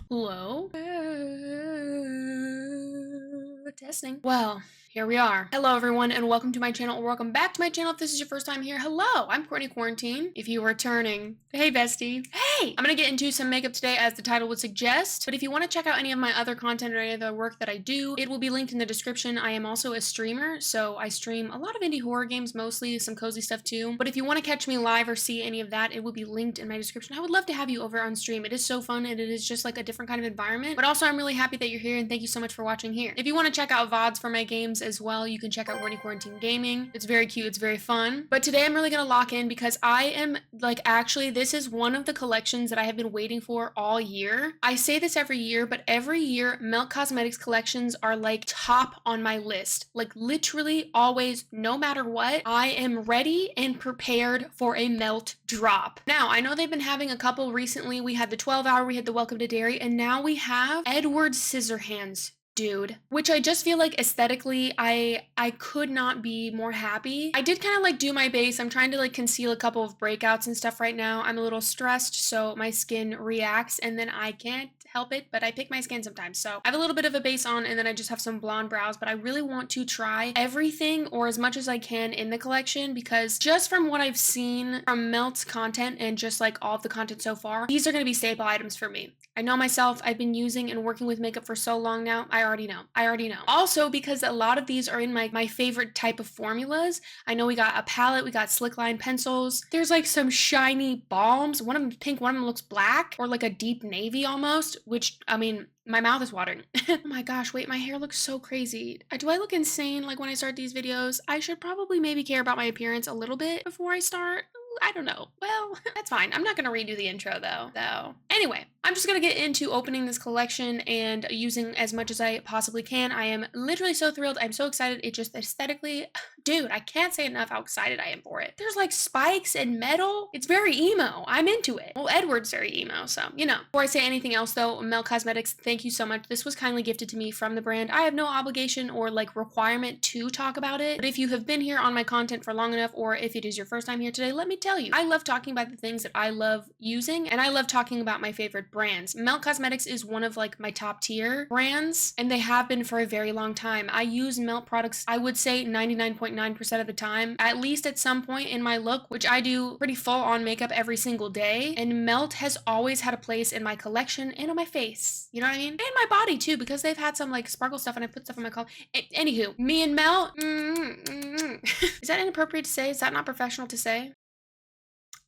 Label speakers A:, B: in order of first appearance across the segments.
A: Hello? Testing. Well, here we are. Hello everyone and welcome to my channel, or welcome back to my channel if this is your first time here. Hello, I'm CourtneyQuarantine. If you are returning, hey bestie. Hey! I'm gonna get into some makeup today as the title would suggest, but if you want to check out any of my other content or any other work that I do, it will be linked in the description. I am also a streamer, so I stream a lot of indie horror games, mostly some cozy stuff too, but if you want to catch me live or see any of that, it will be linked in my description. I would love to have you over on stream. It is so fun and it is just like a different kind of environment, but also I'm really happy that you're here and thank you so much for watching here. If you want to check out VODs for my games as well, you can check out CourtneyQuarantine Gaming. It's very cute, it's very fun. But today I'm really gonna lock in because I am like, actually, this is one of the collections that I have been waiting for all year. I say this every year, but every year Melt Cosmetics collections are like top on my list. Like literally always, no matter what, I am ready and prepared for a Melt drop. Now, I know they've been having a couple recently. We had the 12 hour, we had the Welcome to Dairy, and now we have Edward Scissorhands. Dude, which I just feel like aesthetically I could not be more happy. I did kind of like do my base. I'm trying to like conceal a couple of breakouts and stuff right now. I'm a little stressed, so my skin reacts and then I can't help it, but I pick my skin sometimes. So I have a little bit of a base on and then I just have some blonde brows, but I really want to try everything or as much as I can in the collection because just from what I've seen from Melt's content and just like all of the content so far, these are going to be staple items for me. I know myself, I've been using and working with makeup for so long now. I already know. Also, because a lot of these are in my favorite type of formulas. I know we got a palette, we got slick line pencils. There's like some shiny balms. One of them's pink, one of them looks black or like a deep navy almost, which, I mean, my mouth is watering. Oh my gosh, wait, my hair looks so crazy. Do I look insane like when I start these videos? I should probably maybe care about my appearance a little bit before I start. I don't know. Well, that's fine. I'm not gonna redo the intro though. Anyway, I'm just gonna get into opening this collection and using as much as I possibly can. I am literally so thrilled. I'm so excited. It just aesthetically, dude, I can't say enough how excited I am for it. There's like spikes and metal. It's very emo. I'm into it. Well, Edward's very emo, so, you know. Before I say anything else though, Melt Cosmetics, thank you so much. This was kindly gifted to me from the brand. I have no obligation or like requirement to talk about it, but if you have been here on my content for long enough, or if it is your first time here today, let me tell you, I love talking about the things that I love using, and I love talking about my favorite brands. Melt Cosmetics is one of like my top tier brands, and they have been for a very long time. I use Melt products, I would say 99.9% of the time, at least at some point in my look, which I do pretty full on makeup every single day, and Melt has always had a place in my collection and on my face, you know what I mean? And my body too, because they've had some like sparkle stuff and I put stuff on my collar. Anywho, me and Melt, is that inappropriate to say? Is that not professional to say?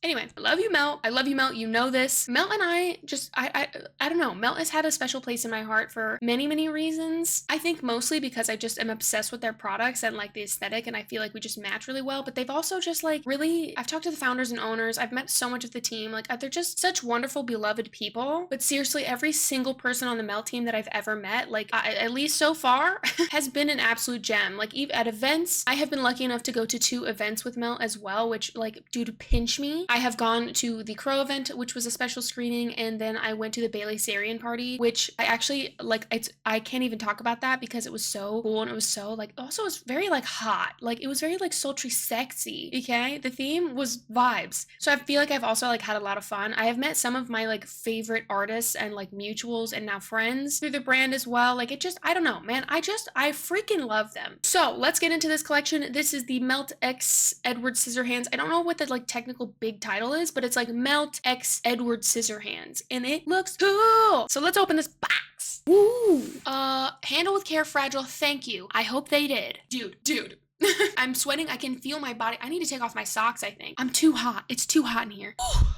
A: Anyway, I love you, Melt. I love you, Melt. You know this. Melt and I just, I don't know. Melt has had a special place in my heart for many, many reasons. I think mostly because I just am obsessed with their products and like the aesthetic, and I feel like we just match really well. But they've also just like really, I've talked to the founders and owners. I've met so much of the team. Like they're just such wonderful, beloved people. But seriously, every single person on the Melt team that I've ever met, like at least so far, has been an absolute gem. Like even at events, I have been lucky enough to go to 2 events with Melt as well, which like, dude, pinch me. I have gone to the Crow event, which was a special screening, and then I went to the Bailey Sarian party, which I actually like. I can't even talk about that because it was so cool and it was so like, also it was very like hot, like it was very like sultry sexy. Okay, the theme was vibes, so I feel like I've also like had a lot of fun. I have met some of my like favorite artists and like mutuals and now friends through the brand as well. Like it just, I don't know, man, I freaking love them. So let's get into this collection. This is the Melt X Edward Scissorhands. I don't know what the like technical big title is, but it's like Melt X Edward Scissorhands, and it looks cool. So let's open this box. Woo! Handle with care, fragile. Thank you. I hope they did. Dude. I'm sweating. I can feel my body. I need to take off my socks, I think. I'm too hot. It's too hot in here.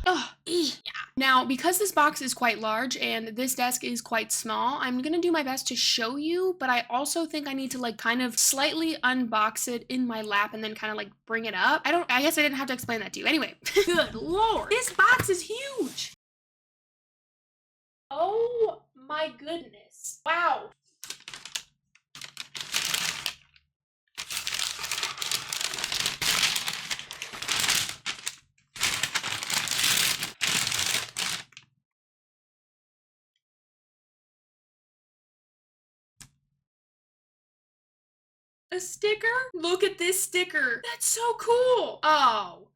A: Oh, yeah. Now, because this box is quite large and this desk is quite small, I'm gonna do my best to show you, but I also think I need to like kind of slightly unbox it in my lap and then kind of like bring it up. I guess I didn't have to explain that to you. Anyway, good lord. This box is huge. Oh my goodness. Wow. A sticker? Look at this sticker. That's so cool. Oh.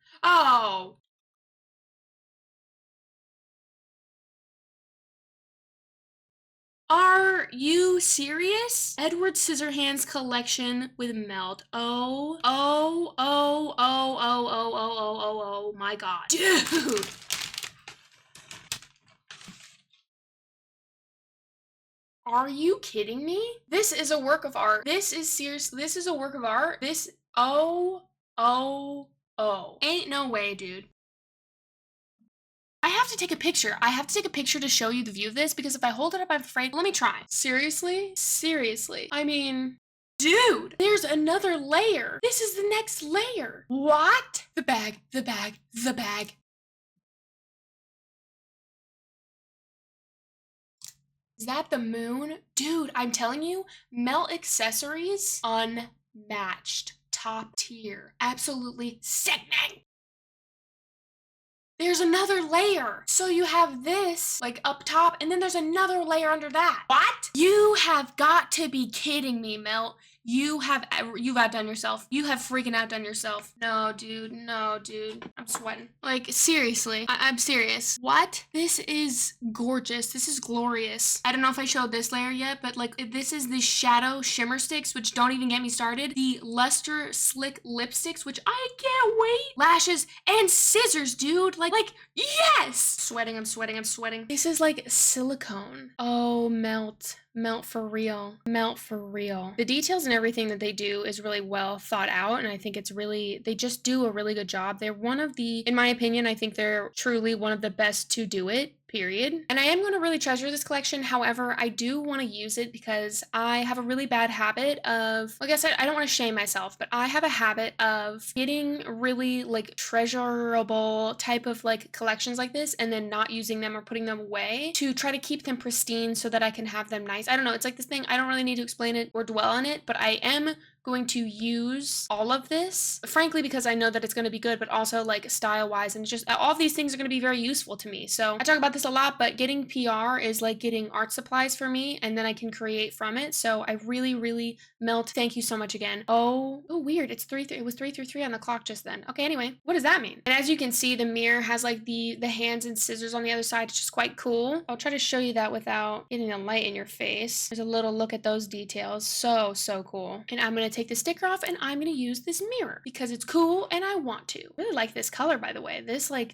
A: Are you serious? Edward Scissorhands collection with melt. Oh my god. Dude. Are you kidding me? This is a work of art. This is serious. This is a work of art. This, oh. Ain't no way, dude. I have to take a picture. I have to take a picture to show you the view of this because if I hold it up, I'm afraid. Let me try. Seriously? Seriously. I mean, dude, there's another layer. This is the next layer. What? The bag, the bag, the bag. Is that the moon? Dude, I'm telling you, melt accessories unmatched. Top tier. Absolutely sickening. There's another layer. So you have this like up top and then there's another layer under that. What? You have got to be kidding me, Melt. You've outdone yourself. You have freaking outdone yourself. No, dude. No, dude. I'm sweating. Like, seriously. I'm serious. What? This is gorgeous. This is glorious. I don't know if I showed this layer yet, but like, this is the shadow shimmer sticks, which don't even get me started. The Lustrous Lipsticks, which I can't wait. Lashes and scissors, dude. Like, yes! Sweating, I'm sweating, I'm sweating. This is like silicone. Oh, Melt. Melt for real. Melt for real. The details and everything that they do is really well thought out, and I think it's really, they just do a really good job. They're one of the, in my opinion, I think they're truly one of the best to do it. Period. And I am going to really treasure this collection. However, I do want to use it because I have a really bad habit of, like I said, I don't want to shame myself, but I have a habit of getting really like treasurable type of like collections like this and then not using them or putting them away to try to keep them pristine so that I can have them nice. I don't know. It's like this thing. I don't really need to explain it or dwell on it, but I am going to use all of this, frankly, because I know that it's going to be good, but also like style wise, and just all of these things are going to be very useful to me. So I talk about this a lot, but getting PR is like getting art supplies for me, and then I can create from it. So I really Melt. Thank you so much again. Oh, weird. It's 3. It was 333 on the clock just then. Okay, anyway, what does that mean? And as you can see, the mirror has like the hands and scissors on the other side. It's just quite cool. I'll try to show you that without getting the light in your face. There's a little look at those details. So cool. And I'm gonna take the sticker off and I'm gonna use this mirror because it's cool and I want to. Really like this color, by the way. This light,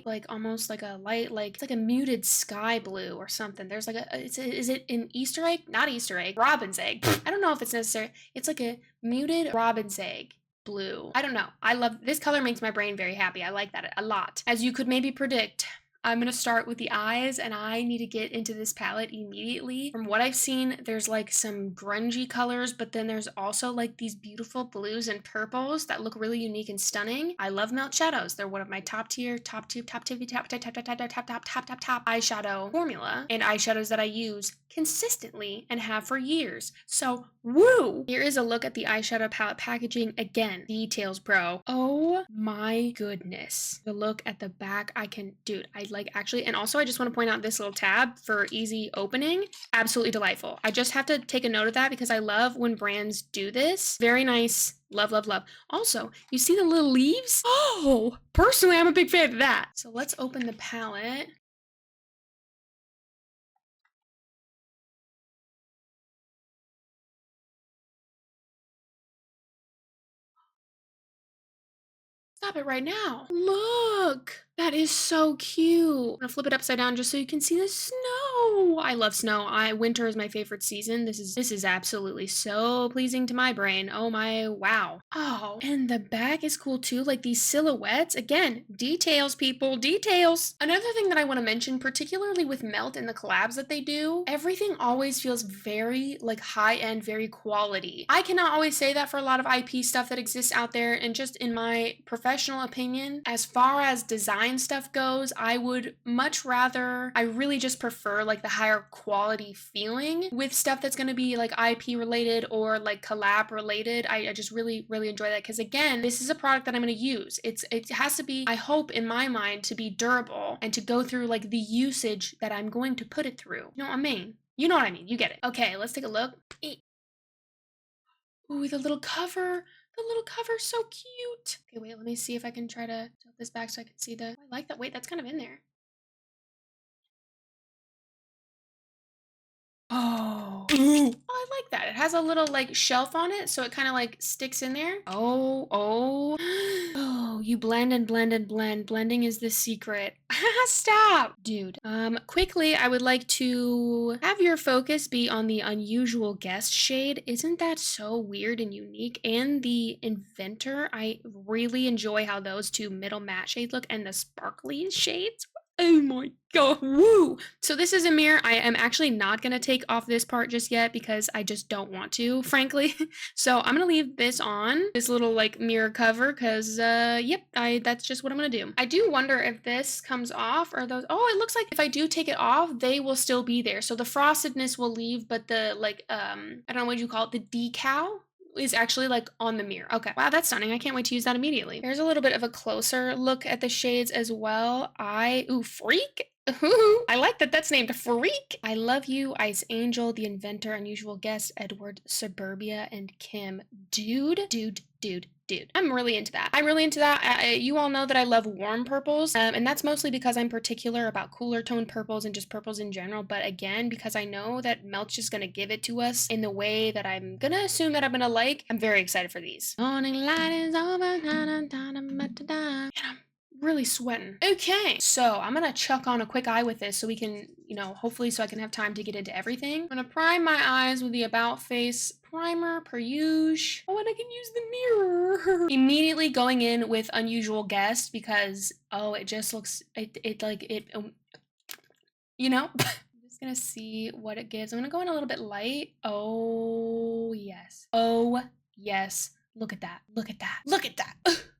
A: like almost like a light, like it's like a muted sky blue or something. There's like is it an Easter egg? Not Easter egg, robin's egg. I don't know if it's necessary. It's like a muted robin's egg blue. I don't know. I love this color, makes my brain very happy. I like that a lot. As you could maybe predict, I'm going to start with the eyes, and I need to get into this palette immediately. From what I've seen, there's like some grungy colors, but then there's also like these beautiful blues and purples that look really unique and stunning. I love Melt Shadows. They're one of my top eyeshadow formula and eyeshadows that I use consistently and have for years. So, woo! Here is a look at the eyeshadow palette packaging. Again, details, bro. Oh my goodness. The look at the back, dude, I like actually, and also I just want to point out this little tab for easy opening. Absolutely delightful. I just have to take a note of that because I love when brands do this. Very nice. Love. Also, you see the little leaves? Oh, personally, I'm a big fan of that. So let's open the palette. Stop it right now. Look. That is so cute. I'm gonna flip it upside down just so you can see the snow. I love snow. Winter is my favorite season. This is absolutely so pleasing to my brain. Oh my, wow. Oh, and the back is cool too. Like these silhouettes. Again, details, people, details. Another thing that I want to mention, particularly with Melt and the collabs that they do, everything always feels very like high end, very quality. I cannot always say that for a lot of IP stuff that exists out there, and just in my professional opinion, as far as design stuff goes, I would much rather, I really just prefer like the higher quality feeling with stuff that's going to be like IP related or like collab related. I just really enjoy that because again, this is a product that I'm going to use. It has to be, I hope in my mind, to be durable and to go through like the usage that I'm going to put it through. You know what I mean? You know what I mean. You get it. Okay, let's take a look. Ooh, the little cover. The little cover's so cute. Okay, wait, let me see if I can try to tilt this back so I can see the, I like that. Wait, that's kind of in there. Oh. Ooh. Oh, I like that. It has a little like shelf on it, so it kind of like sticks in there. Oh, oh. Oh, you blend and blend and blend. Blending is the secret. Stop. Dude, quickly, I would like to have your focus be on the Unusual Guest shade. Isn't that so weird and unique? And the Inventor, I really enjoy how those two middle matte shades look, and the sparkly shades. Oh my god, woo! So this is a mirror. I am actually not going to take off this part just yet because I just don't want to, frankly. So I'm going to leave this on, this little like mirror cover, because yep, that's just what I'm going to do. I do wonder if this comes off or those, oh, it looks like if I do take it off, they will still be there. So the frostedness will leave, but the like, I don't know what you call it, the decal is actually like on the mirror. Okay. Wow, that's stunning. I can't wait to use that immediately. Here's a little bit of a closer look at the shades as well. Ooh, Freak. Ooh, I like that that's named Freak. I Love You, Ice Angel, The Inventor, Unusual Guest, Edward, Suburbia, and Kim. Dude. I'm really into that. I'm really into that. You all know that I love warm purples, and that's mostly because I'm particular about cooler tone purples and just purples in general. But again, because I know that Melt's just gonna give it to us in the way that I'm gonna assume that I'm gonna like, I'm very excited for these. Morning light is over. And I'm really sweating. Okay, so I'm gonna chuck on a quick eye with this so we can, hopefully so I can have time to get into everything. I'm gonna prime my eyes with the About Face primer per usual. Oh, and I can use the mirror. Immediately going in with Unusual Guest because, oh, it just looks, I'm just gonna see what it gives. I'm gonna go in a little bit light. Oh, yes. Oh, yes. Look at that. Look at that. Look at that.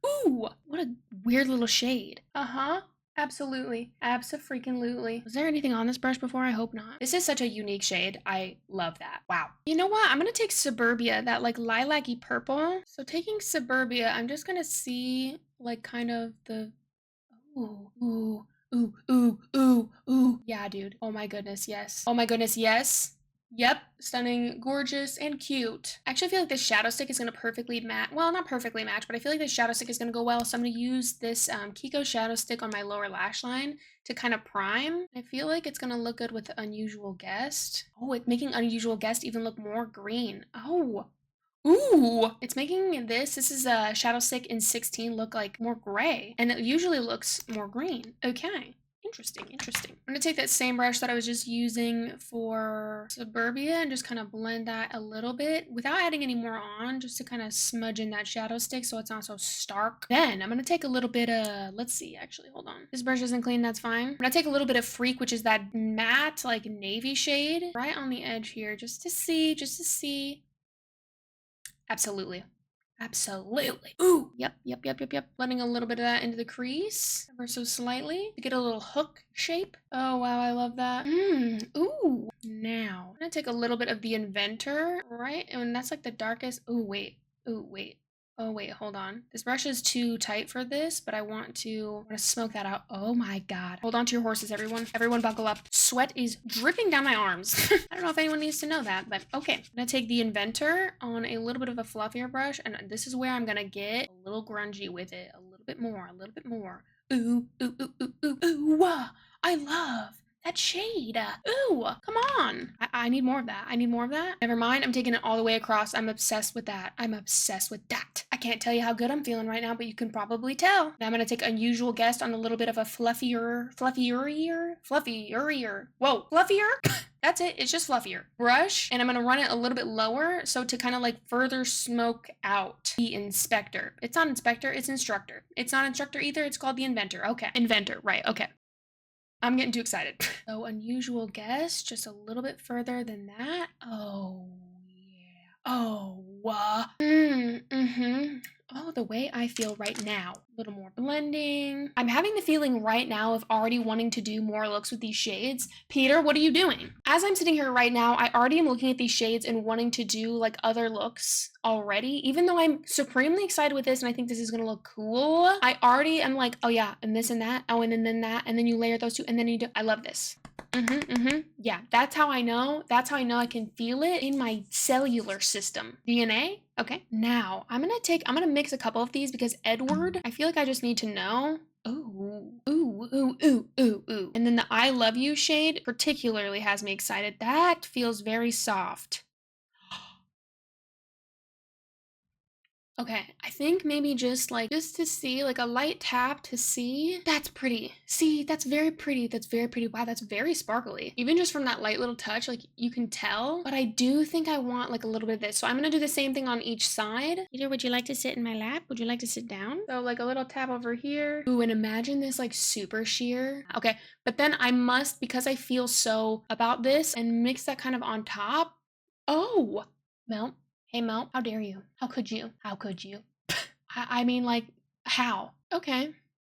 A: Ooh, what a weird little shade. Uh-huh. Absolutely. Abso-freaking-lutely. Was there anything on this brush before? I hope not. This is such a unique shade. I love that. Wow. You know what? I'm going to take Suburbia, that like lilac-y purple. So taking Suburbia, I'm just going to see like kind of the... Ooh. Yeah, dude. Oh my goodness, yes. Oh my goodness, yes. Yep, stunning, gorgeous, and cute. I actually feel like this shadow stick is going to perfectly match. Well, not perfectly match, but I feel like this shadow stick is going to go well. So I'm going to use this Kiko shadow stick on my lower lash line to kind of prime. I feel like it's going to look good with Unusual Guest. Oh, it's making Unusual Guest even look more green. Oh, ooh, it's making this is a shadow stick in 16 look like more gray, and it usually looks more green. Okay. Interesting. I'm gonna take that same brush that I was just using for Suburbia and just kind of blend that a little bit without adding any more on, just to kind of smudge in that shadow stick so it's not so stark. Then I'm gonna take a little bit of, let's see, actually, hold on. This brush isn't clean, that's fine. I'm gonna take a little bit of Freak, which is that matte, like navy shade, right on the edge here, just to see. Absolutely. Ooh. Yep. Blending a little bit of that into the crease ever so slightly to get a little hook shape. Oh, wow. I love that. Ooh. Now, I'm going to take a little bit of the Inventor, right? And that's like the darkest. Ooh, wait. Oh, wait, hold on. This brush is too tight for this, but I want to smoke that out. Oh my God. Hold on to your horses, everyone. Everyone buckle up. Sweat is dripping down my arms. I don't know if anyone needs to know that, but okay. I'm gonna take the Inventor on a little bit of a fluffier brush, and this is where I'm gonna get a little grungy with it. A little bit more. Ooh. I love that shade. Ooh, come on. I need more of that. Never mind. I'm taking it all the way across. I'm obsessed with that. I can't tell you how good I'm feeling right now, but you can probably tell. Now I'm going to take Unusual Guest on a little bit of a fluffier. Whoa, fluffier? That's it. It's just fluffier. Brush, and I'm going to run it a little bit lower so to kind of like further smoke out the Inspector. It's not Inspector, it's Instructor. It's not Instructor either. It's called the Inventor. Okay. Inventor, right. Okay. I'm getting too excited. So Unusual Guest, just a little bit further than that. Oh, yeah. Oh, Oh, the way I feel right now. A little more blending. I'm having the feeling right now of already wanting to do more looks with these shades. Peter, what are you doing? As I'm sitting here right now, I already am looking at these shades and wanting to do like other looks already. Even though I'm supremely excited with this and I think this is gonna look cool, I already am like, oh yeah, and this and that. Oh, and then that. And then you layer those two and then you do, I love this. Yeah, that's how I know. I can feel it in my cellular system. DNA? Okay. Now, I'm gonna mix a couple of these because Edward, I feel like I just need to know Ooh, ooh, ooh, ooh, ooh, ooh. And then the I Love You shade particularly has me excited. That feels very soft. Okay, I think maybe just to see, like a light tap to see. That's pretty. See, that's very pretty. That's very pretty. Wow, that's very sparkly. Even just from that light little touch, like you can tell. But I do think I want like a little bit of this. So I'm gonna do the same thing on each side. Peter, would you like to sit in my lap? Would you like to sit down? So like a little tap over here. Ooh, and imagine this like super sheer. Okay, but then I must, because I feel so about this, and mix that kind of on top. Oh, Mel. Hey Mel, how dare you? How could you? How could you? I mean, like, how? Okay.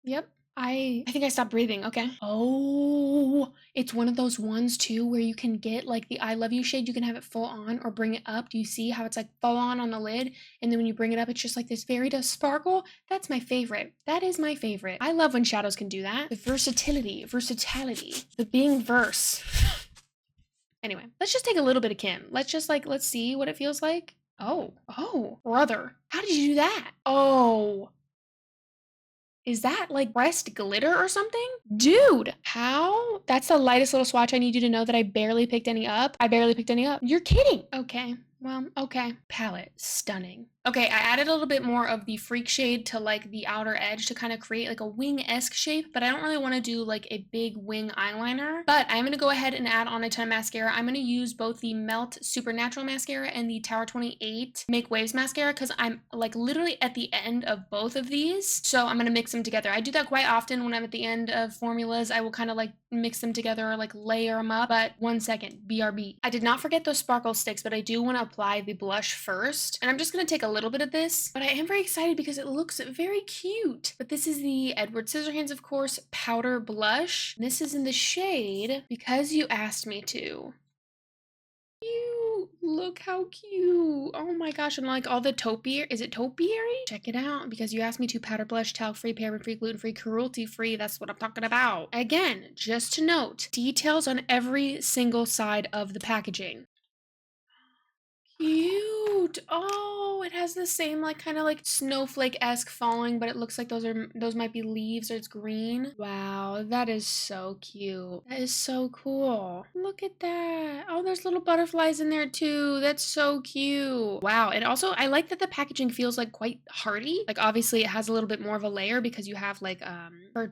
A: Yep. I think I stopped breathing. Okay. Oh, it's one of those ones too where you can get like the I Love You shade. You can have it full on or bring it up. Do you see how it's like full on the lid? And then when you bring it up, it's just like this fairy dust sparkle. That's my favorite. That is my favorite. I love when shadows can do that. The versatility, the being verse. Anyway, let's just take a little bit of Kim. Let's just let's see what it feels like. Oh, brother. How did you do that? Oh, is that like pressed glitter or something? Dude, how? That's the lightest little swatch. I need you to know that I barely picked any up. You're kidding. Okay. Well, okay. Palette, stunning. Okay, I added a little bit more of the Freak shade to like the outer edge to kind of create like a wing-esque shape, but I don't really want to do like a big wing eyeliner. But I'm going to go ahead and add on a ton of mascara. I'm going to use both the Melt Supernatural Mascara and the Tower 28 Make Waves Mascara because I'm like literally at the end of both of these. So I'm going to mix them together. I do that quite often when I'm at the end of formulas. I will kind of like mix them together or like layer them up. But 1 second, BRB. I did not forget those sparkle sticks, but I do want to apply the blush first. And I'm just going to take a little bit of this, but I am very excited because it looks very cute. But this is the Edward Scissorhands, of course, powder blush. This is in the shade Because You Asked Me To. Cute. Look how cute. Oh my gosh. And like all the topiary, is it topiary? Check it out. Because You Asked Me To powder blush, talc free, paraben free, gluten free, cruelty free. That's what I'm talking about. Again, just to note, details on every single side of the packaging. Cute. Oh, it has the same like kind of like snowflake-esque falling, but it looks like those might be leaves or it's green. Wow, that is so cute. That is so cool. Look at that. Oh, there's little butterflies in there too. That's so cute. Wow. And also I like that the packaging feels like quite hardy. Like obviously it has a little bit more of a layer because you have like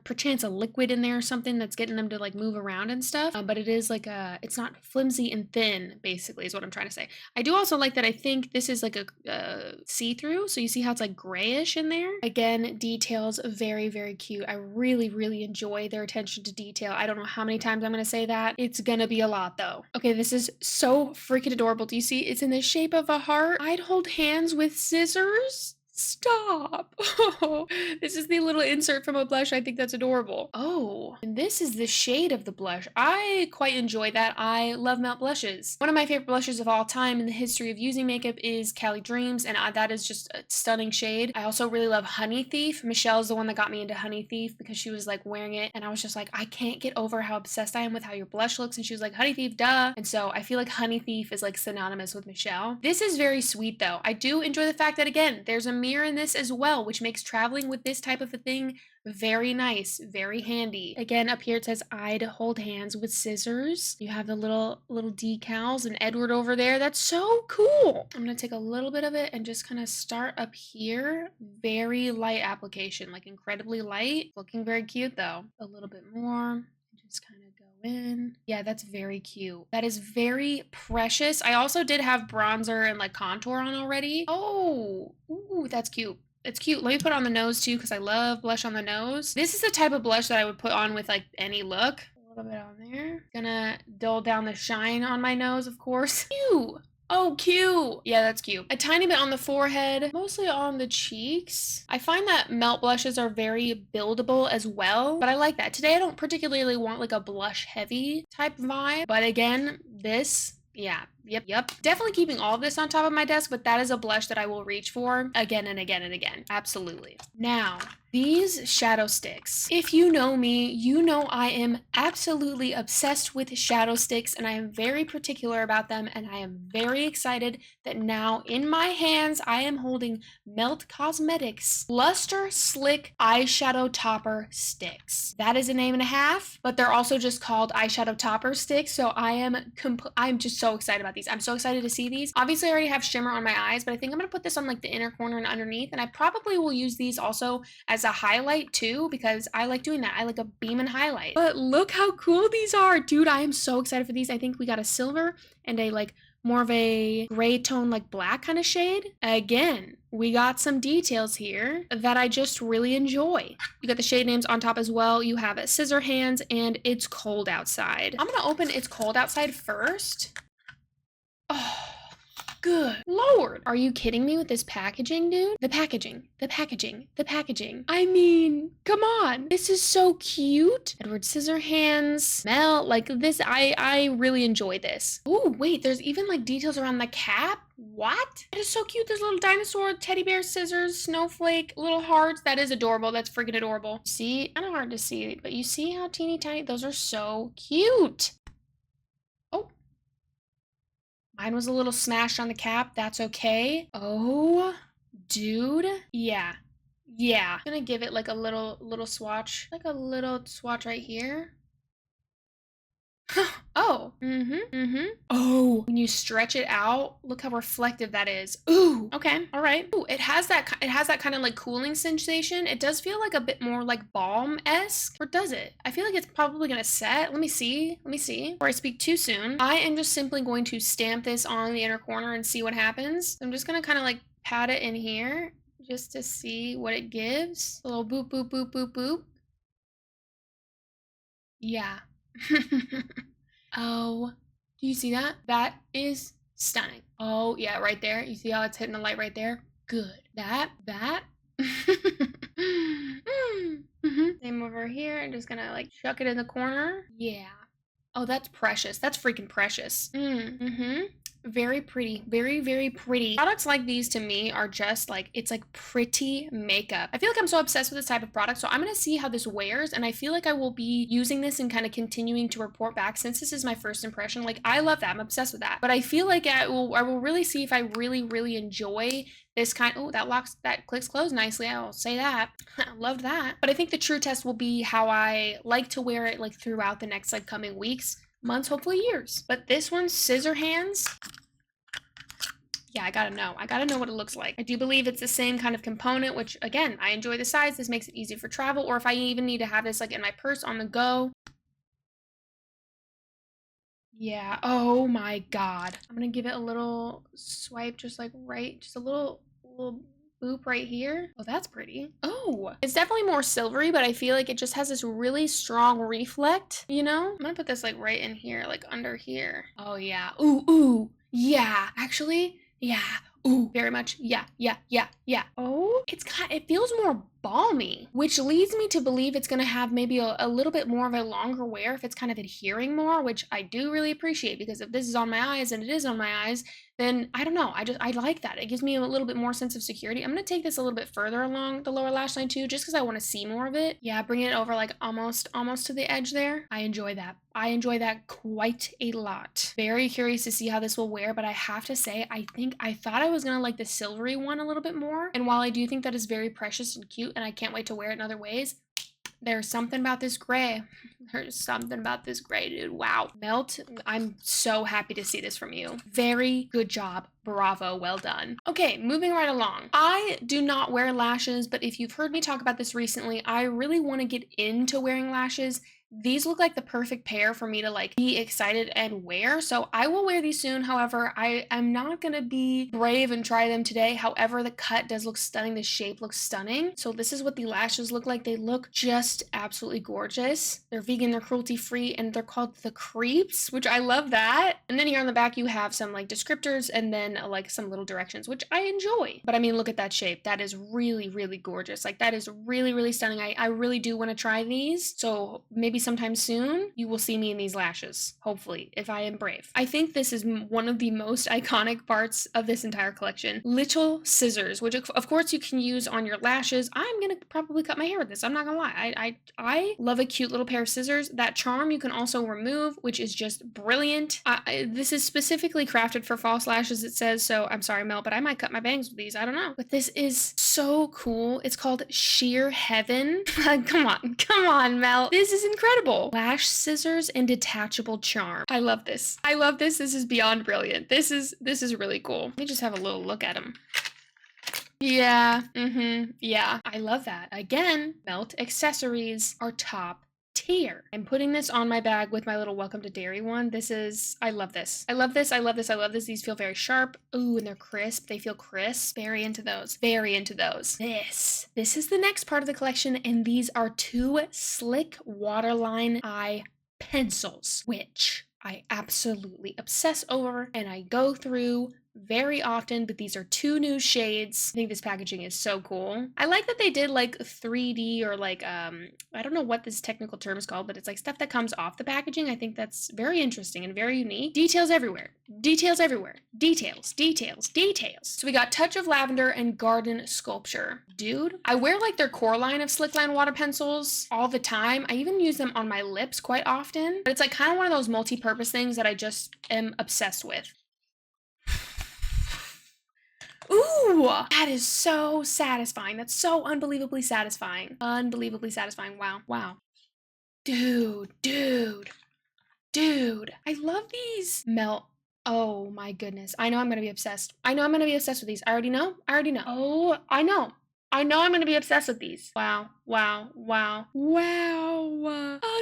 A: perchance a liquid in there or something that's getting them to like move around and stuff. But it is like it's not flimsy and thin basically is what I'm trying to say. I do also like that I think this is like a see-through, so you see how it's like grayish in there. Again, details very, very cute. I really, really enjoy their attention to detail. I don't know how many times I'm gonna say that. It's gonna be a lot though. Okay, this is so freaking adorable. Do you see? It's in the shape of a heart. I'd hold hands with scissors. Stop. Oh, this is the little insert from a blush. I think that's adorable. Oh, and this is the shade of the blush. I quite enjoy that. I love matte blushes. One of my favorite blushes of all time in the history of using makeup is Cali Dreams, and that is just a stunning shade. I also really love Honey Thief. Michelle's the one that got me into Honey Thief because she was like wearing it, and I was just like, I can't get over how obsessed I am with how your blush looks, and she was like, Honey Thief, duh. And so I feel like Honey Thief is like synonymous with Michelle. This is very sweet though. I do enjoy the fact that again, there's a mirror in this as well, which makes traveling with this type of a thing very nice, very handy. Again, up here it says I'd hold hands with scissors. You have the little decals and Edward over there. That's so cool. I'm gonna take a little bit of it and just kind of start up here. Very light application, like incredibly light. Looking very cute though. A little bit more. Just kind of go in. Yeah, that's very cute. That is very precious. I also did have bronzer and like contour on already. Oh, ooh, that's cute. It's cute. Let me put it on the nose too because I love blush on the nose. This is the type of blush that I would put on with like any look. A little bit on there. Gonna dull down the shine on my nose, of course. Cute. Oh, cute. Yeah, that's cute. A tiny bit on the forehead, mostly on the cheeks. I find that melt blushes are very buildable as well, but I like that. Today, I don't particularly want like a blush heavy type vibe, but again, this, yeah, yep. Definitely keeping all of this on top of my desk, but that is a blush that I will reach for again and again and again. Absolutely. Now, These shadow sticks. If you know me, you know I am absolutely obsessed with shadow sticks, and I am very particular about them, and I am very excited that now in my hands I am holding Melt Cosmetics Luster Slick Eyeshadow Topper Sticks. That is a name and a half, but they're also just called eyeshadow topper sticks, so I'm just so excited about these. I'm so excited to see these. Obviously I already have shimmer on my eyes, but I think I'm gonna put this on like the inner corner and underneath, and I probably will use these also as a highlight too, because I like doing that. I like a beam and highlight. But look how cool these are, dude. I am so excited for these. I think we got a silver and a like more of a gray tone, like black kind of shade. Again, we got some details here that I just really enjoy. You got the shade names on top as well. You have Scissorhands and It's Cold Outside. I'm gonna open It's Cold Outside first. Oh, good Lord. Are you kidding me with this packaging, dude? The packaging. I mean, come on. This is so cute. Edward Scissorhands. Smell like this. I really enjoy this. Oh, wait, there's even like details around the cap. What? That is so cute. There's a little dinosaur, teddy bear, scissors, snowflake, little hearts. That is adorable. That's freaking adorable. See, kind of hard to see, but you see how teeny tiny? Those are so cute. Oh. Mine was a little smashed on the cap. That's okay. Oh, dude. Yeah. I'm gonna give it like a little swatch. Like a little swatch right here. Oh. Oh, when you stretch it out, look how reflective that is. Ooh. Okay. All right. Ooh, it has that kind of like cooling sensation. It does feel like a bit more like balm-esque. Or does it? I feel like it's probably gonna set. Let me see. Before I speak too soon. I am just simply going to stamp this on the inner corner and see what happens. I'm just gonna kind of like pat it in here just to see what it gives. A little boop, boop, boop, boop, boop. Yeah. Oh, do you see that? That is stunning. Oh, yeah, right there. You see how it's hitting the light right there? Good. That. Same over here. I'm just gonna like chuck it in the corner. Yeah. Oh, that's precious. That's freaking precious. Very pretty. Very pretty. Products like these to me are just like, it's like pretty makeup. I feel like I'm so obsessed with this type of product, so I'm gonna see how this wears, and I feel like I will be using this and kind of continuing to report back since this is my first impression. Like, I love that. I'm obsessed with that. But I feel like I will really see if I really enjoy this kind. Oh, that clicks closed nicely. I will say that. I loved that. But I think the true test will be how I like to wear it like throughout the next like coming weeks, months, hopefully years. But this one's Scissorhands. Yeah, I gotta know what it looks like. I do believe it's the same kind of component, which again, I enjoy the size. This makes it easy for travel, or if I even need to have this like in my purse on the go. Yeah, oh my God. I'm gonna give it a little swipe, just like just a little boop right here. Oh, that's pretty. Oh, it's definitely more silvery, but I feel like it just has this really strong reflect, you know? I'm gonna put this like right in here, like under here. Oh yeah, ooh, yeah, actually, yeah. Ooh, very much. Yeah. Oh, it feels more balmy, which leads me to believe it's going to have maybe a little bit more of a longer wear if it's kind of adhering more, which I do really appreciate, because if this is on my eyes and it is on my eyes, then I don't know. I like that. It gives me a little bit more sense of security. I'm going to take this a little bit further along the lower lash line too, just because I want to see more of it. Yeah, bring it over like almost to the edge there. I enjoy that. I enjoy that quite a lot. Very curious to see how this will wear, but I have to say, I thought I was going to like the silvery one a little bit more. And while I do think that is very precious and cute, and I can't wait to wear it in other ways, there's something about this gray. There's something about this gray, dude. Wow. Melt, I'm so happy to see this from you. Very good job. Bravo. Well done. Okay, moving right along. I do not wear lashes, but if you've heard me talk about this recently, I really want to get into wearing lashes. These look like the perfect pair for me to like be excited and wear, so I will wear these soon. However, I am not gonna be brave and try them today. However, the cut does look stunning. The shape looks stunning. So this is what the lashes look like. They look just absolutely gorgeous. They're vegan, they're cruelty free, and they're called the Creeps, which I love that. And then here on the back you have some like descriptors and then like some little directions, which I enjoy. But I mean, look at that shape. That is really gorgeous. Like, that is really stunning. I really do want to try these, so maybe maybe sometime soon, you will see me in these lashes, hopefully, if I am brave. I think this is one of the most iconic parts of this entire collection. Little scissors, which of course you can use on your lashes. I'm gonna probably cut my hair with this, I'm not gonna lie. I love a cute little pair of scissors. That charm you can also remove, which is just brilliant. This is specifically crafted for false lashes, it says, so I'm sorry, Mel, but I might cut my bangs with these, I don't know. But this is so cool. It's called Sheer Heaven. Come on, Mel. This is incredible. Lash scissors and detachable charm. I love this. I love this. This is beyond brilliant. This is really cool. Let me just have a little look at them. Yeah, yeah. I love that. Again, Melt accessories are top tier. I'm putting this on my bag with my little Welcome to Dairy one. I love this. I love this. I love this. I love this. These feel very sharp. Ooh, and they're crisp. They feel crisp. Very into those. Very into those. This is the next part of the collection, and these are 2 Slick Waterline Eye Pencils, which I absolutely obsess over and I go through very often, but these are 2 new shades. I think this packaging is so cool. I like that they did like 3D or like, I don't know what this technical term is called, but it's like stuff that comes off the packaging. I think that's very interesting and very unique. Details everywhere. Details everywhere. Details, details, details. So we got Touch of Lavender and Garden Sculpture. Dude, I wear like their core line of Slickline water pencils all the time. I even use them on my lips quite often, but it's like kind of one of those multi-purpose things that I just am obsessed with. Ooh, that is so satisfying. That's so unbelievably satisfying. Unbelievably satisfying. Wow. Wow. Dude. I love these. Melt. Oh my goodness. I know I'm going to be obsessed. I know I'm going to be obsessed with these. I already know. Oh, I know I'm going to be obsessed with these. Wow. Oh,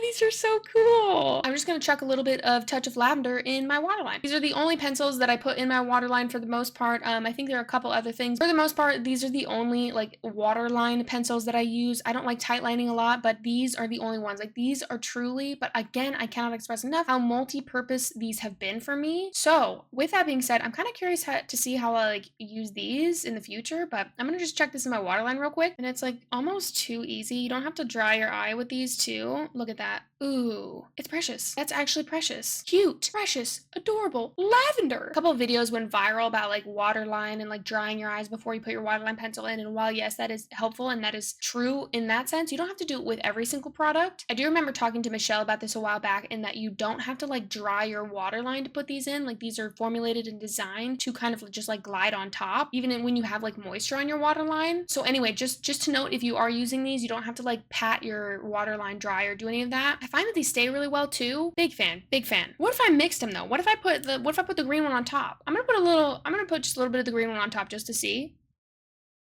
A: these are so cool. I'm just going to chuck a little bit of Touch of Lavender in my waterline. These are the only pencils that I put in my waterline for the most part. I think there are a couple other things. For the most part, these are the only like waterline pencils that I use. I don't like tight lining a lot, but these are the only ones. Like these are truly, but again, I cannot express enough how multi-purpose these have been for me. So with that being said, I'm kind of curious to see how I like use these in the future, but I'm going to just check this in my waterline real quick. And it's like almost too easy. You don't have to dry your eye with these too. Look at that. Ooh, it's precious. That's actually precious. Cute, precious, adorable, lavender. A couple of videos went viral about like waterline and like drying your eyes before you put your waterline pencil in. And while yes, that is helpful and that is true in that sense, you don't have to do it with every single product. I do remember talking to Michelle about this a while back, and that you don't have to like dry your waterline to put these in. Like these are formulated and designed to kind of just like glide on top, even when you have like moisture on your waterline. So anyway, just to note, if you are using these, you don't have to like pat your waterline dry or do any of that. I find that these stay really well too. Big fan. What if I mixed them though? What if I put the green one on top? I'm gonna put just a little bit of the green one on top just to see.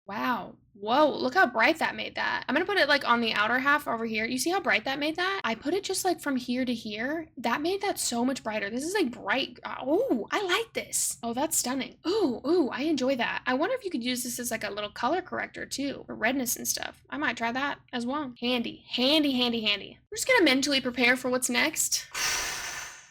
A: Wow. Whoa, look how bright that made that. I'm gonna put it like on the outer half over here. You see how bright that made that? I put it just like from here to here. That made that so much brighter. This is like bright. Oh, I like this. Oh, that's stunning. Ooh, I enjoy that. I wonder if you could use this as like a little color corrector too, for redness and stuff. I might try that as well. Handy. We're just gonna mentally prepare for what's next.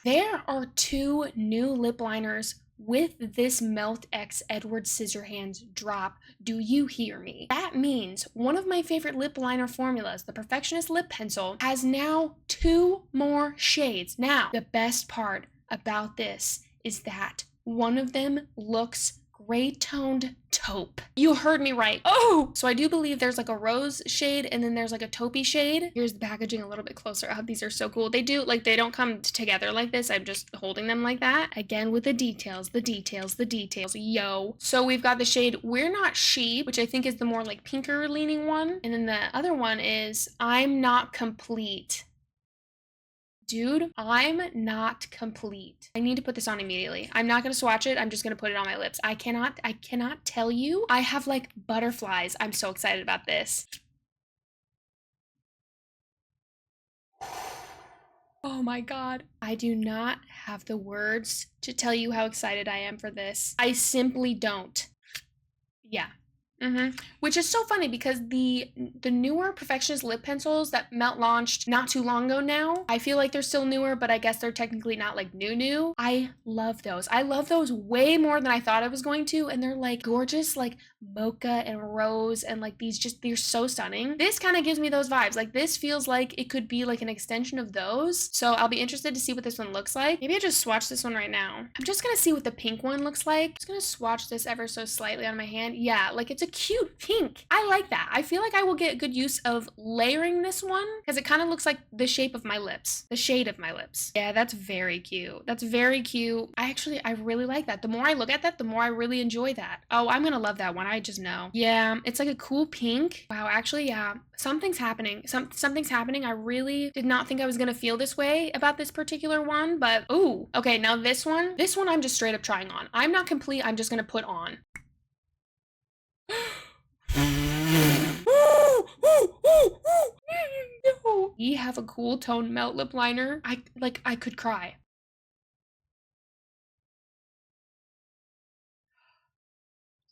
A: There are 2 new lip liners with this Melt X Edward Scissorhands drop. Do you hear me? That means one of my favorite lip liner formulas, the Perfectionist Lip Pencil, has now 2 more shades. Now, the best part about this is that one of them looks gray toned taupe. You heard me right. Oh, so I do believe there's like a rose shade and then there's like a taupey shade. Here's the packaging a little bit closer up. These are so cool. They don't come together like this. I'm just holding them like that. Again, with the details. Yo. So we've got the shade We're Not Sheep, which I think is the more like pinker leaning one. And then the other one is I'm Not Complete. Dude, I'm not complete. I need to put this on immediately. I'm not gonna swatch it. I'm just gonna put it on my lips. I cannot tell you. I have like butterflies. I'm so excited about this. Oh my God. I do not have the words to tell you how excited I am for this. I simply don't. Yeah. Which is so funny because the newer Perfectionist lip pencils that Melt launched not too long ago now, I feel like they're still newer, but I guess they're technically not like new. I love those. I love those way more than I thought I was going to, and they're like gorgeous, like mocha and rose, and like these just, they're so stunning. This kind of gives me those vibes. Like this feels like it could be like an extension of those. So I'll be interested to see what this one looks like. Maybe I just swatch this one right now. I'm just gonna see what the pink one looks like. I'm just gonna swatch this ever so slightly on my hand. Yeah, like it's a cute pink. I like that. I feel like I will get good use of layering this one because it kind of looks like the shape of my lips, the shade of my lips. Yeah, that's very cute. That's very cute. I really like that. The more I look at that, the more I really enjoy that. Oh, I'm gonna love that one. I just know. Yeah, it's like a cool pink. Wow, actually, yeah, something's happening. Something's happening. I really did not think I was gonna feel this way about this particular one, but ooh, okay, now this one I'm just straight up trying on. I'm not complete. I'm just gonna put on. We have a cool tone Melt lip liner. I could cry.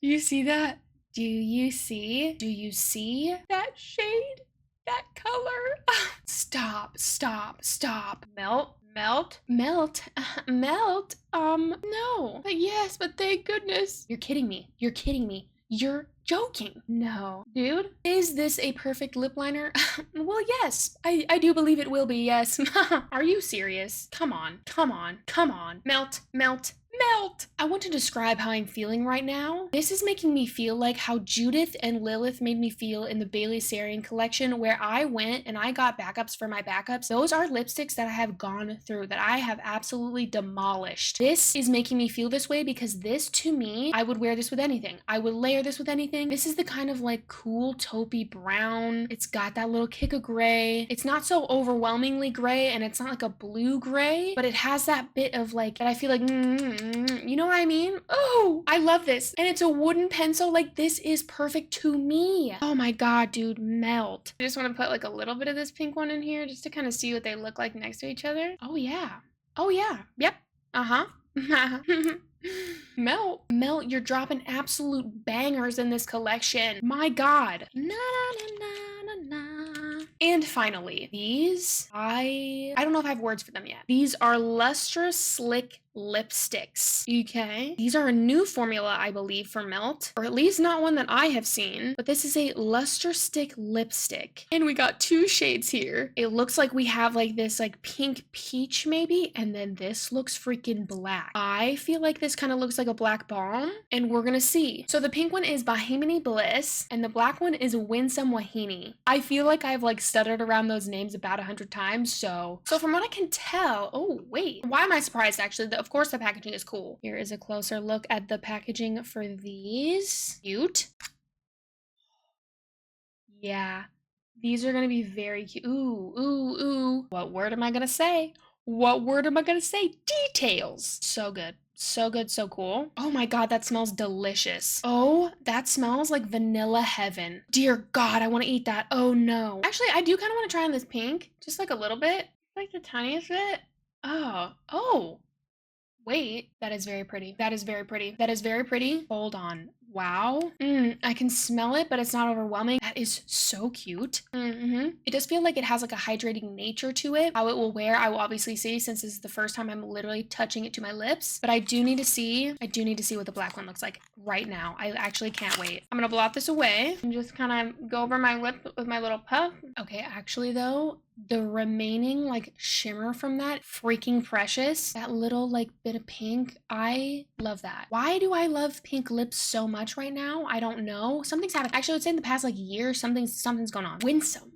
A: Do you see that? Do you see? Do you see that shade? That color? Stop, stop, stop. Melt, melt, melt, melt. No. But yes, but thank goodness. You're kidding me. You're kidding me. You're joking. No. Dude, is this a perfect lip liner? Well, yes. I do believe it will be, yes. Are you serious? Come on. Come on. Come on. Melt, melt, melt. I want to describe how I'm feeling right now. This is making me feel like how Judith and Lilith made me feel in the Bailey Sarian collection, where I went and I got backups for my backups. Those are lipsticks that I have gone through, that I have absolutely demolished. This is making me feel this way because this, to me, I would wear this with anything. I would layer this with anything. This is the kind of like cool taupey brown. It's got that little kick of gray. It's not so overwhelmingly gray, and it's not like a blue gray, but it has that bit of like, that I feel like, you know what I mean? Oh, I love this. And it's a wooden pencil. Like, this is perfect to me. Oh my God, dude, Melt. I just want to put like a little bit of this pink one in here just to kind of see what they look like next to each other. Oh yeah. Oh yeah. Yep. Uh-huh. Melt, you're dropping absolute bangers in this collection. My God. Na na na na na. And finally, these, I don't know if I have words for them yet. These are Lustrous Slick Lipsticks. Okay. These are a new formula, I believe, for Melt, or at least not one that I have seen, but this is a Luster Stick lipstick. And we got two shades here. It looks like we have like this like pink peach maybe, and then this looks freaking black. I feel like this kind of looks like a black balm, and we're gonna see. So the pink one is Bahimini Bliss, and the black one is Winsome Wahini. I feel like I've like stuttered around those names about 100 times, so from what I can tell, oh wait, why am I surprised actually? Of course the packaging is cool. Here is a closer look at the packaging for these. Cute. Yeah, these are gonna be very cute. Ooh, ooh, ooh. What word am I gonna say? What word am I gonna say? Details. So good. So good, so cool. Oh my God, that smells delicious. Oh, that smells like vanilla heaven. Dear God, I want to eat that. Oh no. Actually, I do kind of want to try on this pink, just like a little bit, like the tiniest bit. Oh. Wait, that is very pretty. That is very pretty. That is very pretty. Hold on. Wow. I can smell it, but it's not overwhelming. That is so cute. It does feel like it has like a hydrating nature to it. How it will wear, I will obviously see, since this is the first time I'm literally touching it to my lips. But I do need to see what the black one looks like right now. I actually can't wait. I'm gonna blot this away and just kind of go over my lip with my little puff. Okay, actually though, the remaining like shimmer from that, freaking precious. That little like bit of pink, I love that. Why do I love pink lips so much right now? I don't know. Something's happened. Actually, I would say in the past like year, something's going on. Winsome.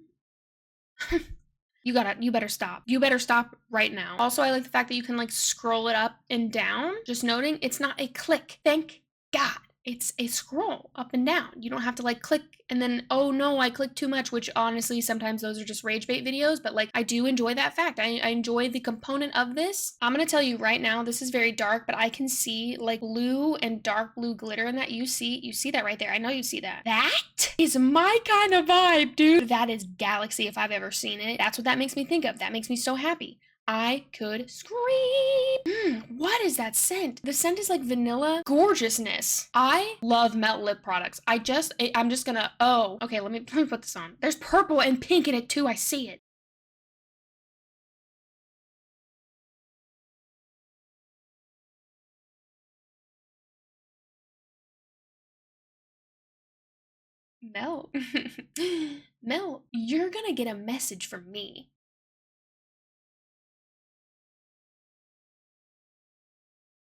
A: You better stop. You better stop right now. Also, I like the fact that you can like scroll it up and down. Just noting, it's not a click. Thank God. It's a scroll up and down. You don't have to like click and then, oh no, I clicked too much, which honestly, sometimes those are just rage bait videos, but like I do enjoy that fact. I enjoy the component of this. I'm gonna tell you right now, this is very dark, but I can see like blue and dark blue glitter in that. You see that right there. I know you see that. That is my kind of vibe, dude. That is Galaxy if I've ever seen it. That's what that makes me think of. That makes me so happy. I could scream. What is that scent? The scent is like vanilla gorgeousness. I love melt lip products. I'm just gonna, oh, okay, let me put this on. There's purple and pink in it too. I see it. Mel. Mel, you're gonna get a message from me.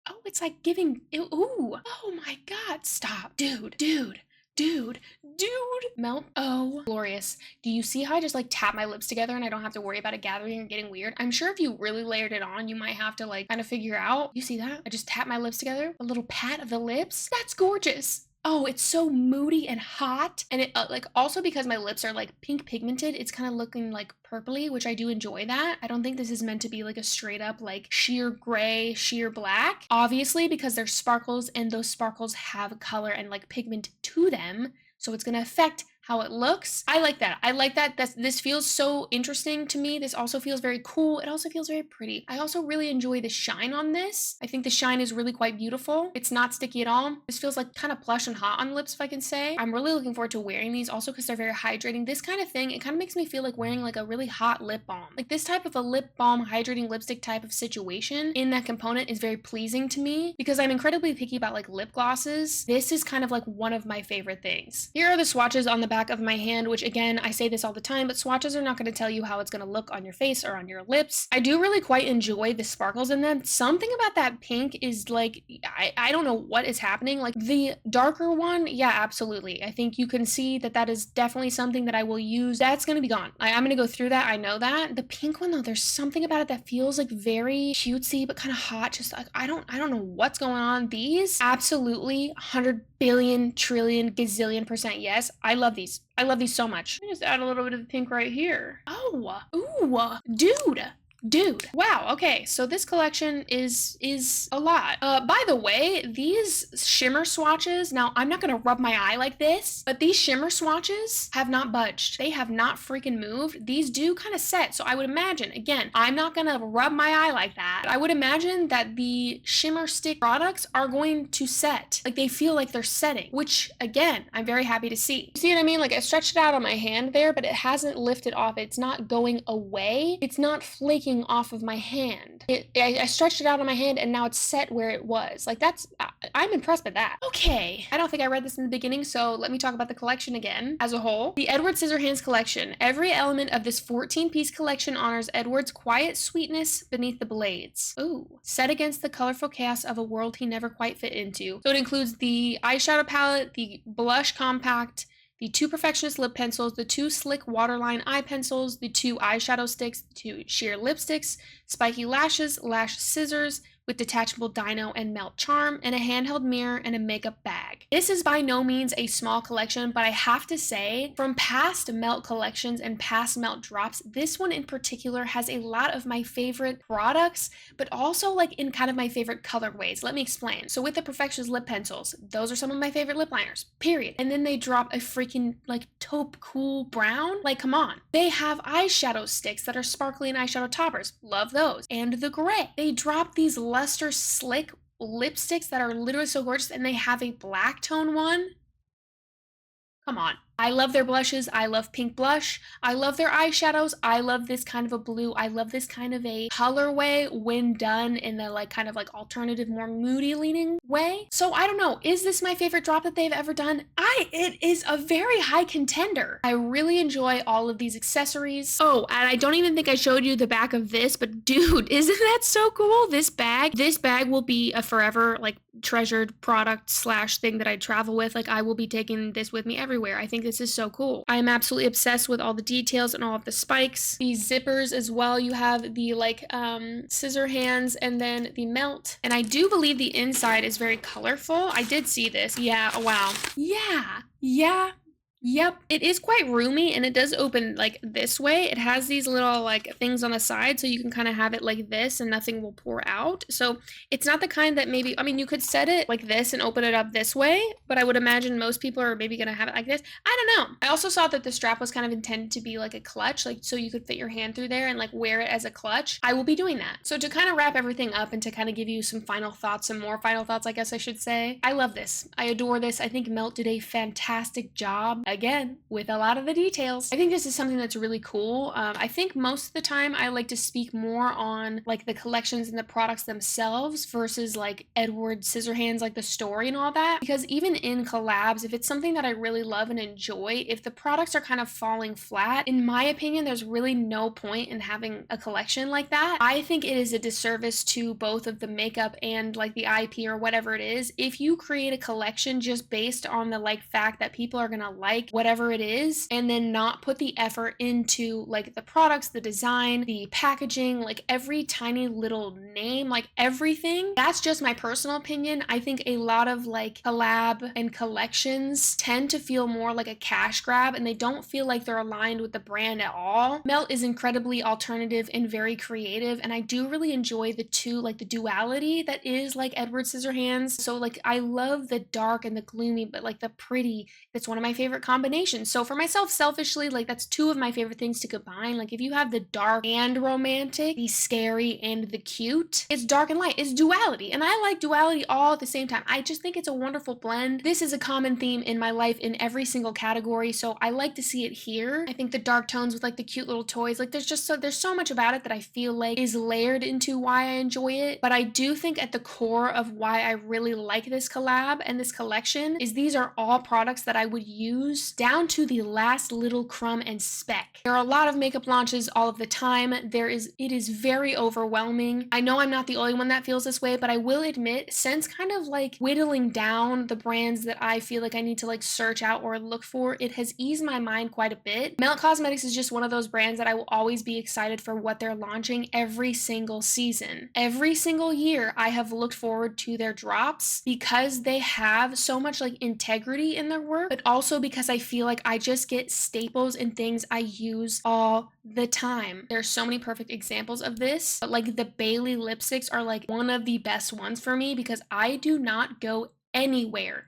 A: Oh, it's like giving, ooh, oh my God, stop. Dude. Mel, oh, glorious. Do you see how I just like tap my lips together and I don't have to worry about it gathering or getting weird? I'm sure if you really layered it on, you might have to like kind of figure out. You see that? I just tap my lips together, a little pat of the lips. That's gorgeous. Oh, it's so moody and hot. And it like also because my lips are like pink pigmented, it's kind of looking like purpley, which I do enjoy that. I don't think this is meant to be like a straight up like sheer gray, sheer black. Obviously, because they're sparkles and those sparkles have color and like pigment to them. So it's gonna affect how it looks. I like that. I like that. This feels so interesting to me. This also feels very cool. It also feels very pretty. I also really enjoy the shine on this. I think the shine is really quite beautiful. It's not sticky at all. This feels like kind of plush and hot on the lips, if I can say. I'm really looking forward to wearing these also because they're very hydrating. This kind of thing, it kind of makes me feel like wearing like a really hot lip balm. Like this type of a lip balm hydrating lipstick type of situation in that component is very pleasing to me because I'm incredibly picky about like lip glosses. This is kind of like one of my favorite things. Here are the swatches on the back of my hand, which again, I say this all the time, but swatches are not going to tell you how it's going to look on your face or on your lips. I do really quite enjoy the sparkles in them. Something about that pink is like, I don't know what is happening. Like the darker one, yeah, absolutely. I think you can see that that is definitely something that I will use. That's going to be gone. I'm going to go through that. I know that. The pink one though, there's something about it that feels like very cutesy, but kind of hot. Just like, I don't know what's going on. These absolutely 100 billion, trillion, gazillion % yes. I love these. I love these so much. Let me just add a little bit of the pink right here. Oh, ooh, dude. Wow, okay, so this collection is a lot. By the way, these shimmer swatches, now I'm not gonna rub my eye like this, but these shimmer swatches have not budged. They have not freaking moved. These do kind of set, so I would imagine, again, I'm not gonna rub my eye like that. I would imagine that the shimmer stick products are going to set. Like they feel like they're setting, which again, I'm very happy to see. See what I mean? Like I stretched it out on my hand there, but it hasn't lifted off. It's not going away. It's not flaking off of my hand. I stretched it out on my hand and now it's set where it was. Like I'm impressed by that. Okay, I don't think I read this in the beginning, so let me talk about the collection again as a whole. The Edward Scissorhands collection. Every element of this 14-piece collection honors Edward's quiet sweetness beneath the blades. Ooh, set against the colorful chaos of a world he never quite fit into. So it includes the eyeshadow palette, the blush compact, the 2 Perfectionist lip pencils, the 2 Slick Waterline Eye Pencils, the 2 eyeshadow sticks, the 2 sheer lipsticks, spiky lashes, lash scissors, with detachable dino and melt charm, and a handheld mirror and a makeup bag. This is by no means a small collection, but I have to say, from past melt collections and past melt drops, this one in particular has a lot of my favorite products, but also like in kind of my favorite colorways. Let me explain. So with the Perfectionist lip pencils, those are some of my favorite lip liners, period. And then they drop a freaking like taupe cool brown. Like, come on. They have eyeshadow sticks that are sparkly and eyeshadow toppers. Love those. And the gray. They drop these luster slick lipsticks that are literally so gorgeous, and they have a black tone one. Come on. I love their blushes. I love pink blush. I love their eyeshadows. I love this kind of a blue. I love this kind of a colorway when done in the like kind of like alternative, more moody leaning way. So I don't know. Is this my favorite drop that they've ever done? It is a very high contender. I really enjoy all of these accessories. Oh, and I don't even think I showed you the back of this, but dude, isn't that so cool? This bag will be a forever like treasured product slash thing that I travel with. Like I will be taking this with me everywhere. I think this is so cool. I am absolutely obsessed with all the details and all of the spikes. These zippers as well. You have the like scissor hands and then the melt. And I do believe the inside is very colorful. I did see this. Yeah, wow. Yeah. Yep, it is quite roomy and it does open like this way. It has these little like things on the side so you can kind of have it like this and nothing will pour out. So it's not the kind that maybe, I mean, you could set it like this and open it up this way, but I would imagine most people are maybe gonna have it like this. I don't know. I also saw that the strap was kind of intended to be like a clutch, like so you could fit your hand through there and like wear it as a clutch. I will be doing that. So to kind of wrap everything up and to kind of give you some final thoughts, some more final thoughts, I guess I should say. I love this. I adore this. I think Melt did a fantastic job. Again, with a lot of the details. I think this is something that's really cool. I think most of the time I like to speak more on like the collections and the products themselves versus like Edward Scissorhands, like the story and all that. Because even in collabs, if it's something that I really love and enjoy, if the products are kind of falling flat, in my opinion, there's really no point in having a collection like that. I think it is a disservice to both of the makeup and like the IP or whatever it is. If you create a collection just based on the like fact that people are gonna like whatever it is and then not put the effort into like the products, the design, the packaging, like every tiny little name, like everything, that's just my personal opinion. I think a lot of like collab and collections tend to feel more like a cash grab and they don't feel like they're aligned with the brand at all. Melt is incredibly alternative and very creative and I do really enjoy the two, like the duality that is like Edward Scissorhands. So like I love the dark and the gloomy but like the pretty. That's one of my favorite combinations. So for myself, selfishly, like that's two of my favorite things to combine. Like if you have the dark and romantic, the scary and the cute, it's dark and light. It's duality. And I like duality all at the same time. I just think it's a wonderful blend. This is a common theme in my life in every single category. So I like to see it here. I think the dark tones with like the cute little toys, like there's so much about it that I feel like is layered into why I enjoy it. But I do think at the core of why I really like this collab and this collection is these are all products that I would use down to the last little crumb and speck. There are a lot of makeup launches all of the time. It is very overwhelming. I know I'm not the only one that feels this way, but I will admit, since kind of like whittling down the brands that I feel like I need to like search out or look for, it has eased my mind quite a bit. Melt Cosmetics is just one of those brands that I will always be excited for what they're launching every single season. Every single year, I have looked forward to their drops because they have so much like integrity in their work, but also because I feel like I just get staples and things I use all the time. There's so many perfect examples of this, but like the Bailey lipsticks are like one of the best ones for me because I do not go anywhere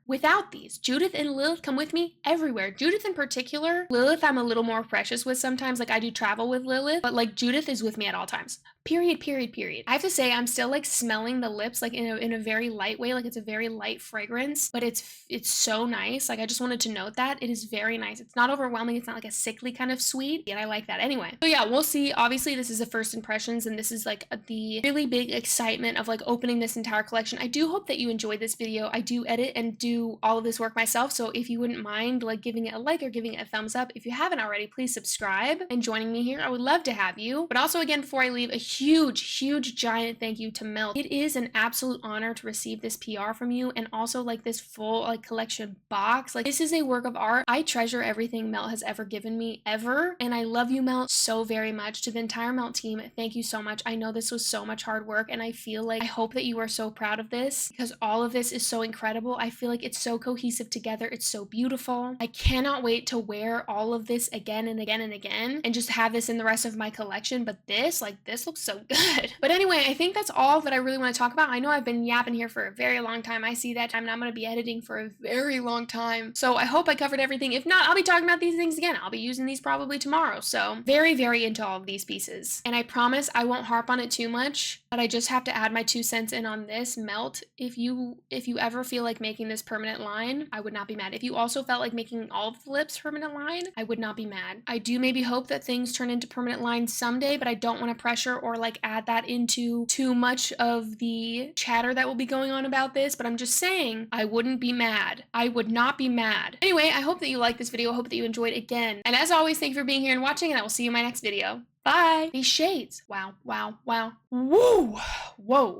A: without these. Judith and Lilith come with me everywhere. Judith in particular, Lilith I'm a little more precious with sometimes, like I do travel with Lilith, but like Judith is with me at all times. Period. I have to say I'm still like smelling the lips like in a very light way, like it's a very light fragrance, but it's so nice. Like I just wanted to note that it is very nice. It's not overwhelming. It's not like a sickly kind of sweet, yet I like that anyway. So yeah, we'll see. Obviously this is the first impressions and this is like the really big excitement of like opening this entire collection. I do hope that you enjoyed this video. I do edit and do all of this work myself, so if you wouldn't mind like giving it a like or giving it a thumbs up. If you haven't already, please subscribe and joining me here. I would love to have you. But also again, before I leave, a huge giant thank you to Melt. It is an absolute honor to receive this PR from you and also like this full like collection box. Like this is a work of art. I treasure everything Melt has ever given me ever, and I love you, Melt, so very much. To the entire Melt team, thank you so much. I know this was so much hard work and I feel like I hope that you are so proud of this because all of this is so incredible. I feel like it's so cohesive together. It's so beautiful. I cannot wait to wear all of this again and again and again and just have this in the rest of my collection. But this looks so good. But anyway, I think that's all that I really want to talk about. I know I've been yapping here for a very long time. I see that time and I'm going to be editing for a very long time. So I hope I covered everything. If not, I'll be talking about these things again. I'll be using these probably tomorrow. So very into all of these pieces. And I promise I won't harp on it too much, but I just have to add my 2 cents in on this. Melt, if you ever feel like making this permanent line, I would not be mad. If you also felt like making all of the lips permanent line, I would not be mad. I do maybe hope that things turn into permanent lines someday, but I don't want to pressure or like add that into too much of the chatter that will be going on about this, but I'm just saying I wouldn't be mad. I would not be mad. Anyway, I hope that you liked this video. I hope that you enjoyed it again. And as always, thank you for being here and watching, and I will see you in my next video. Bye! These shades. Wow. Woo! Whoa!